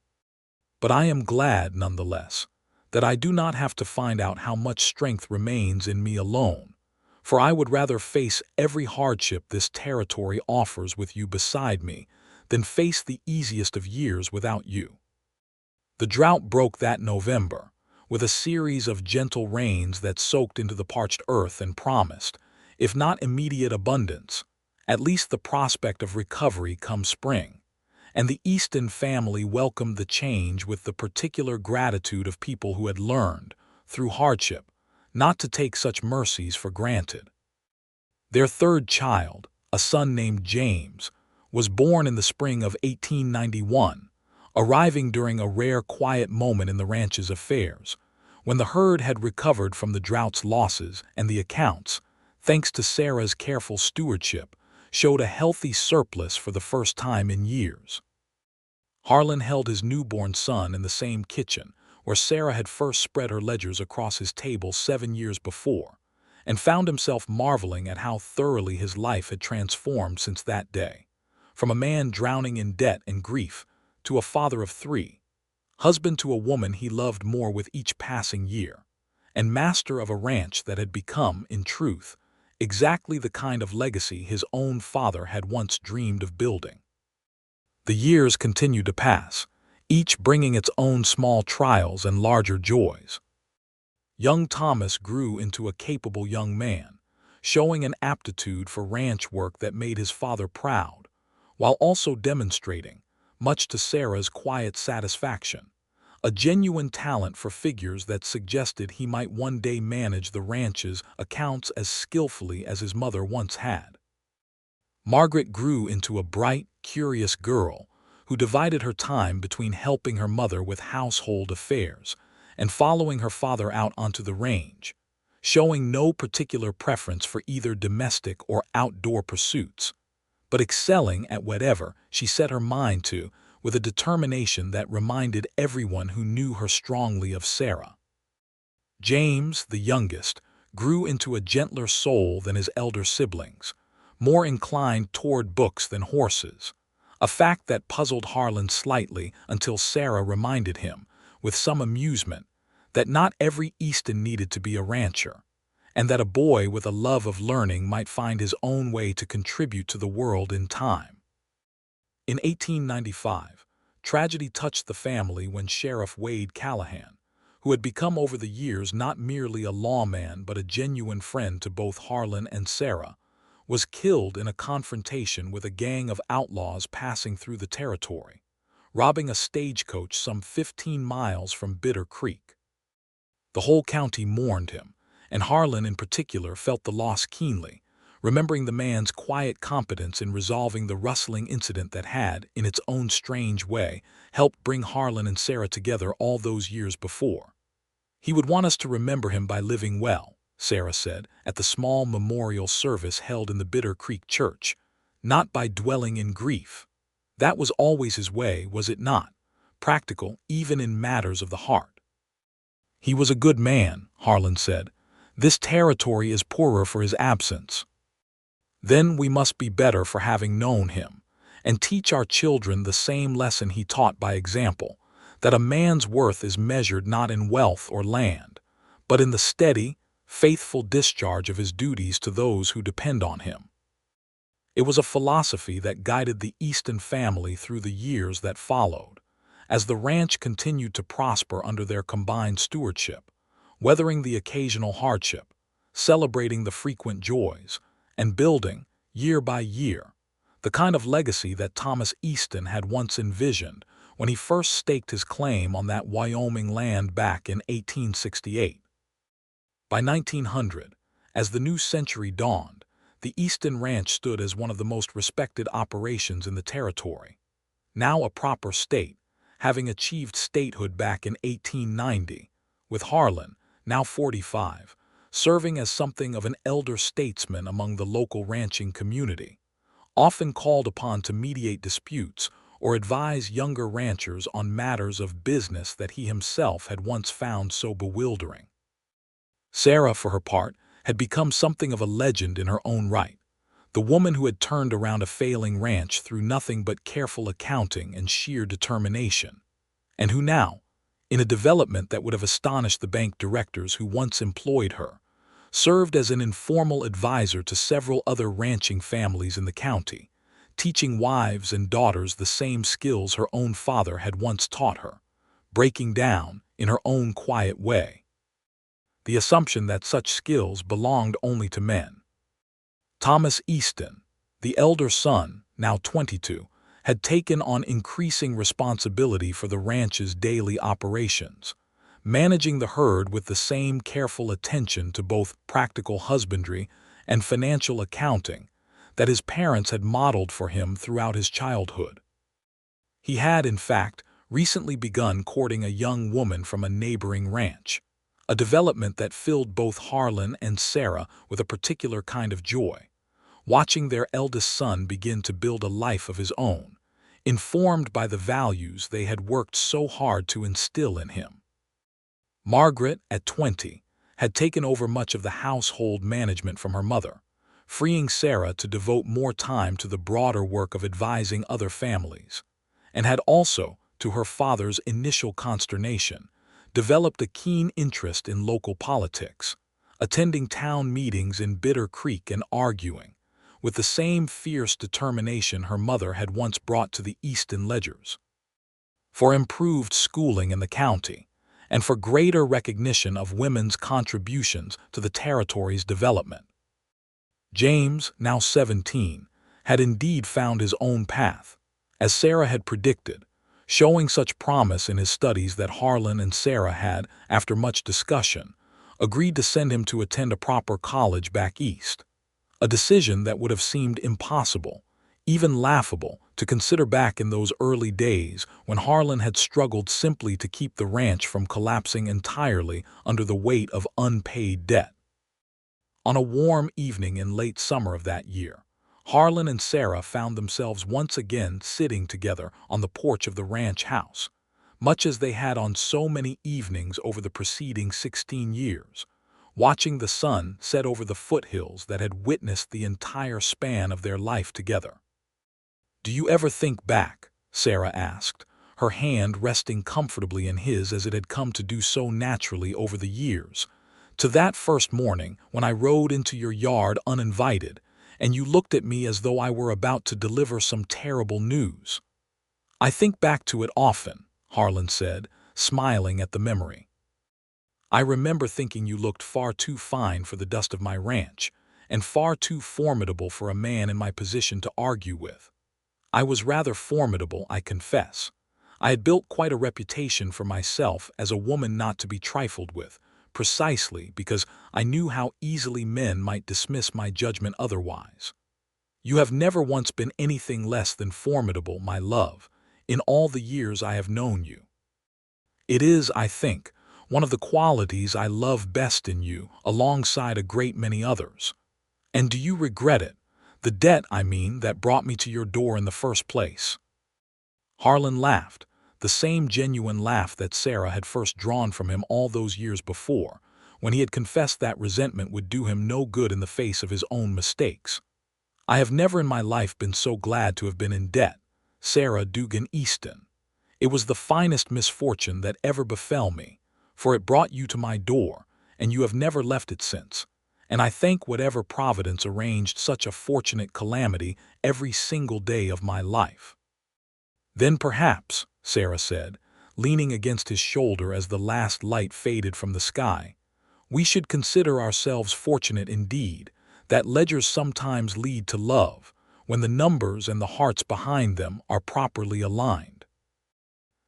But I am glad, nonetheless, that I do not have to find out how much strength remains in me alone, for I would rather face every hardship this territory offers with you beside me than face the easiest of years without you." The drought broke that November, with a series of gentle rains that soaked into the parched earth and promised, if not immediate abundance, at least the prospect of recovery come spring, and the Easton family welcomed the change with the particular gratitude of people who had learned, through hardship, not to take such mercies for granted. Their 3rd child, a son named James, was born in the spring of 1891, arriving during a rare quiet moment in the ranch's affairs, when the herd had recovered from the drought's losses and the accounts, thanks to Sarah's careful stewardship, showed a healthy surplus for the first time in years. Harlan held his newborn son in the same kitchen where Sarah had first spread her ledgers across his table 7 years before, and found himself marveling at how thoroughly his life had transformed since that day. From a man drowning in debt and grief to a father of three, husband to a woman he loved more with each passing year, and master of a ranch that had become, in truth, exactly the kind of legacy his own father had once dreamed of building. The years continued to pass, each bringing its own small trials and larger joys. Young Thomas grew into a capable young man, showing an aptitude for ranch work that made his father proud, while also demonstrating, much to Sarah's quiet satisfaction, a genuine talent for figures that suggested he might one day manage the ranch's accounts as skillfully as his mother once had. Margaret grew into a bright, curious girl who divided her time between helping her mother with household affairs and following her father out onto the range, showing no particular preference for either domestic or outdoor pursuits, but excelling at whatever she set her mind to with a determination that reminded everyone who knew her strongly of Sarah. James, the youngest, grew into a gentler soul than his elder siblings, more inclined toward books than horses, a fact that puzzled Harlan slightly until Sarah reminded him, with some amusement, that not every Easton needed to be a rancher, and that a boy with a love of learning might find his own way to contribute to the world in time. In 1895, tragedy touched the family when Sheriff Wade Callahan, who had become over the years not merely a lawman but a genuine friend to both Harlan and Sarah, was killed in a confrontation with a gang of outlaws passing through the territory, robbing a stagecoach some 15 miles from Bitter Creek. The whole county mourned him, and Harlan in particular felt the loss keenly, remembering the man's quiet competence in resolving the rustling incident that had, in its own strange way, helped bring Harlan and Sarah together all those years before. "He would want us to remember him by living well," Sarah said at the small memorial service held in the Bitter Creek church, "not by dwelling in grief. That was always his way, was it not? Practical even in matters of the heart." "He was a good man," Harlan said. "This territory is poorer for his absence. Then we must be better for having known him, and teach our children the same lesson he taught by example, that a man's worth is measured not in wealth or land, but in the steady, faithful discharge of his duties to those who depend on him." It was a philosophy that guided the Easton family through the years that followed, as the ranch continued to prosper under their combined stewardship, weathering the occasional hardship, celebrating the frequent joys, and building, year by year, the kind of legacy that Thomas Easton had once envisioned when he first staked his claim on that Wyoming land back in 1868. By 1900, as the new century dawned, the Easton Ranch stood as one of the most respected operations in the territory. Now a proper state, having achieved statehood back in 1890, with Harlan, now 45, serving as something of an elder statesman among the local ranching community, often called upon to mediate disputes or advise younger ranchers on matters of business that he himself had once found so bewildering. Sarah, for her part, had become something of a legend in her own right, the woman who had turned around a failing ranch through nothing but careful accounting and sheer determination, and who now, in a development that would have astonished the bank directors who once employed her, served as an informal advisor to several other ranching families in the county, teaching wives and daughters the same skills her own father had once taught her, breaking down, in her own quiet way, the assumption that such skills belonged only to men. Thomas Easton, the elder son, now 22, had taken on increasing responsibility for the ranch's daily operations, managing the herd with the same careful attention to both practical husbandry and financial accounting that his parents had modeled for him throughout his childhood. He had, in fact, recently begun courting a young woman from a neighboring ranch, a development that filled both Harlan and Sarah with a particular kind of joy, watching their eldest son begin to build a life of his own, informed by the values they had worked so hard to instill in him. Margaret, at 20, had taken over much of the household management from her mother, freeing Sarah to devote more time to the broader work of advising other families, and had also, to her father's initial consternation, developed a keen interest in local politics, attending town meetings in Bitter Creek and arguing, with the same fierce determination her mother had once brought to the Easton Ledgers, for improved schooling in the county, and for greater recognition of women's contributions to the territory's development. James, now 17, had indeed found his own path, as Sarah had predicted, showing such promise in his studies that Harlan and Sarah had, after much discussion, agreed to send him to attend a proper college back east, a decision that would have seemed impossible, even laughable, to consider back in those early days when Harlan had struggled simply to keep the ranch from collapsing entirely under the weight of unpaid debt. On a warm evening in late summer of that year, Harlan and Sarah found themselves once again sitting together on the porch of the ranch house, much as they had on so many evenings over the preceding 16 years, watching the sun set over the foothills that had witnessed the entire span of their life together. "Do you ever think back?" Sarah asked, her hand resting comfortably in his as it had come to do so naturally over the years, "to that first morning when I rode into your yard uninvited, and you looked at me as though I were about to deliver some terrible news?" "I think back to it often," Harlan said, smiling at the memory. "I remember thinking you looked far too fine for the dust of my ranch, and far too formidable for a man in my position to argue with. I was rather formidable, I confess. I had built quite a reputation for myself as a woman not to be trifled with, precisely because I knew how easily men might dismiss my judgment otherwise. You have never once been anything less than formidable, my love, in all the years I have known you. It is, I think, one of the qualities I love best in you, alongside a great many others. And do you regret it? The debt, I mean, that brought me to your door in the first place?" Harlan laughed, the same genuine laugh that Sarah had first drawn from him all those years before, when he had confessed that resentment would do him no good in the face of his own mistakes. "I have never in my life been so glad to have been in debt, Sarah Dugan Easton. It was the finest misfortune that ever befell me, for it brought you to my door, and you have never left it since, and I thank whatever Providence arranged such a fortunate calamity every single day of my life." "Then perhaps," Sarah said, leaning against his shoulder as the last light faded from the sky, "we should consider ourselves fortunate indeed that ledgers sometimes lead to love, when the numbers and the hearts behind them are properly aligned."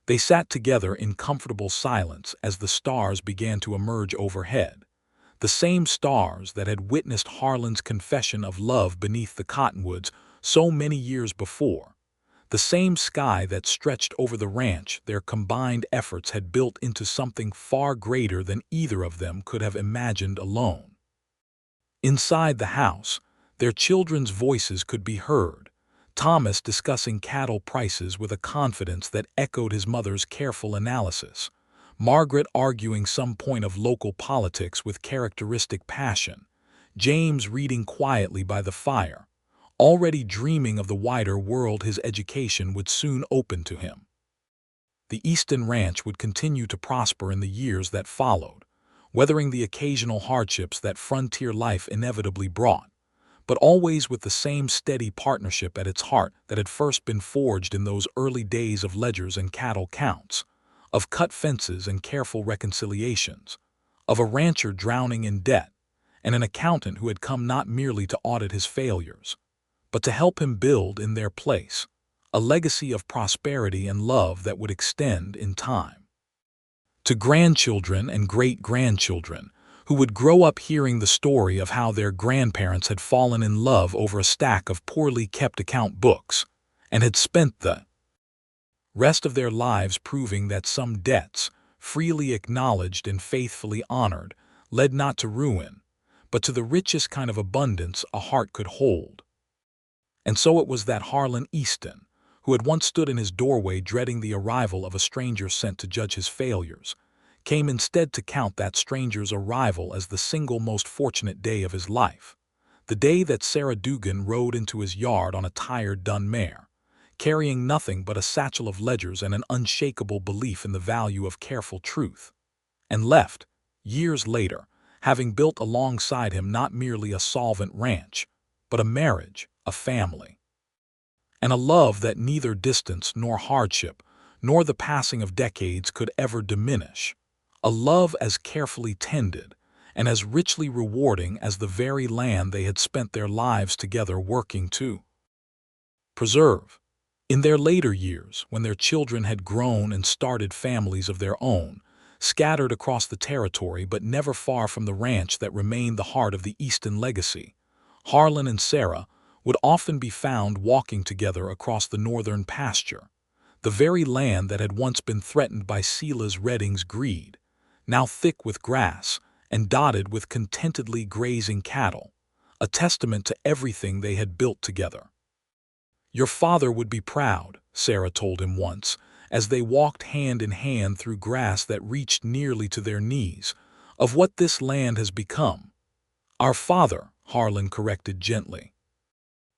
They sat together in comfortable silence as the stars began to emerge overhead, the same stars that had witnessed Harlan's confession of love beneath the cottonwoods so many years before, the same sky that stretched over the ranch their combined efforts had built into something far greater than either of them could have imagined alone. Inside the house, their children's voices could be heard, Thomas discussing cattle prices with a confidence that echoed his mother's careful analysis, Margaret arguing some point of local politics with characteristic passion, James reading quietly by the fire, already dreaming of the wider world his education would soon open to him. The Easton Ranch would continue to prosper in the years that followed, weathering the occasional hardships that frontier life inevitably brought, but always with the same steady partnership at its heart that had first been forged in those early days of ledgers and cattle counts, of cut fences and careful reconciliations, of a rancher drowning in debt, and an accountant who had come not merely to audit his failures, but to help him build in their place a legacy of prosperity and love that would extend in time to grandchildren and great-grandchildren who would grow up hearing the story of how their grandparents had fallen in love over a stack of poorly kept account books and had spent the rest of their lives proving that some debts, freely acknowledged and faithfully honored, led not to ruin, but to the richest kind of abundance a heart could hold. And so it was that Harlan Easton, who had once stood in his doorway dreading the arrival of a stranger sent to judge his failures, came instead to count that stranger's arrival as the single most fortunate day of his life. The day that Sarah Dugan rode into his yard on a tired dun mare, carrying nothing but a satchel of ledgers and an unshakable belief in the value of careful truth, and left, years later, having built alongside him not merely a solvent ranch, but a marriage, a family, and a love that neither distance nor hardship, nor the passing of decades could ever diminish, a love as carefully tended and as richly rewarding as the very land they had spent their lives together working to preserve. In their later years, when their children had grown and started families of their own, scattered across the territory but never far from the ranch that remained the heart of the Easton legacy, Harlan and Sarah would often be found walking together across the northern pasture, the very land that had once been threatened by Sela's Redding's greed, now thick with grass and dotted with contentedly grazing cattle, a testament to everything they had built together. "Your father would be proud," Sarah told him once, as they walked hand in hand through grass that reached nearly to their knees, "of what this land has become." "Our father," Harlan corrected gently.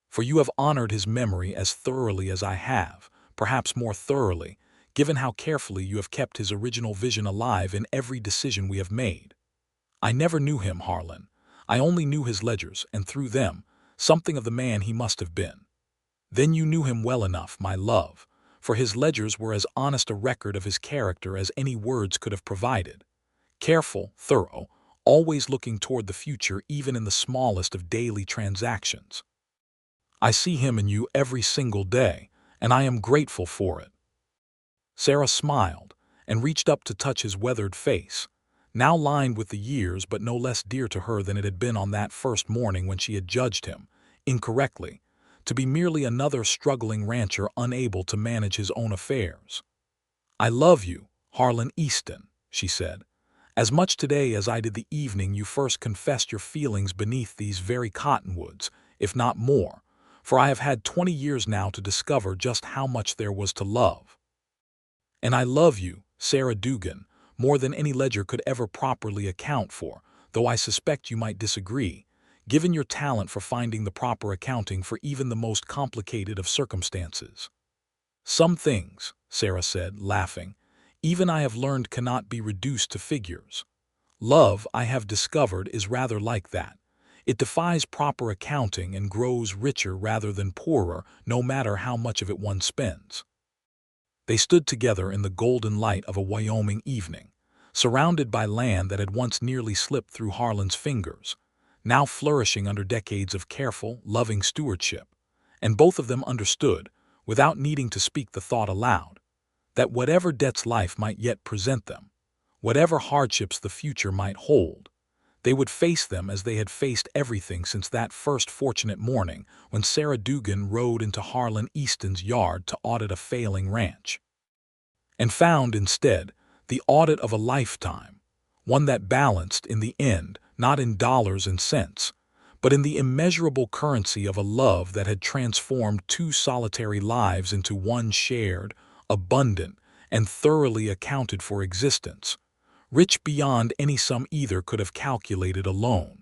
"For you have honored his memory as thoroughly as I have, perhaps more thoroughly, given how carefully you have kept his original vision alive in every decision we have made." "I never knew him, Harlan. I only knew his ledgers, and through them, something of the man he must have been." "Then you knew him well enough, my love, for his ledgers were as honest a record of his character as any words could have provided. Careful, thorough, always looking toward the future even in the smallest of daily transactions. I see him in you every single day, and I am grateful for it." Sarah smiled and reached up to touch his weathered face, now lined with the years but no less dear to her than it had been on that first morning when she had judged him, incorrectly, to be merely another struggling rancher unable to manage his own affairs. "I love you, Harlan Easton," she said, "as much today as I did the evening you first confessed your feelings beneath these very cottonwoods, if not more, for I have had 20 years now to discover just how much there was to love. And I love you, Sarah Dugan, more than any ledger could ever properly account for, though I suspect you might disagree, given your talent for finding the proper accounting for even the most complicated of circumstances." "Some things," Sarah said, laughing, "even I have learned cannot be reduced to figures. Love, I have discovered, is rather like that. It defies proper accounting and grows richer rather than poorer, no matter how much of it one spends." They stood together in the golden light of a Wyoming evening, surrounded by land that had once nearly slipped through Harlan's fingers, now flourishing under decades of careful, loving stewardship, and both of them understood, without needing to speak the thought aloud, that whatever debts life might yet present them, whatever hardships the future might hold, they would face them as they had faced everything since that first fortunate morning when Sarah Dugan rode into Harlan Easton's yard to audit a failing ranch, and found instead the audit of a lifetime, one that balanced in the end not in dollars and cents, but in the immeasurable currency of a love that had transformed two solitary lives into one shared, abundant, and thoroughly accounted for existence, rich beyond any sum either could have calculated alone.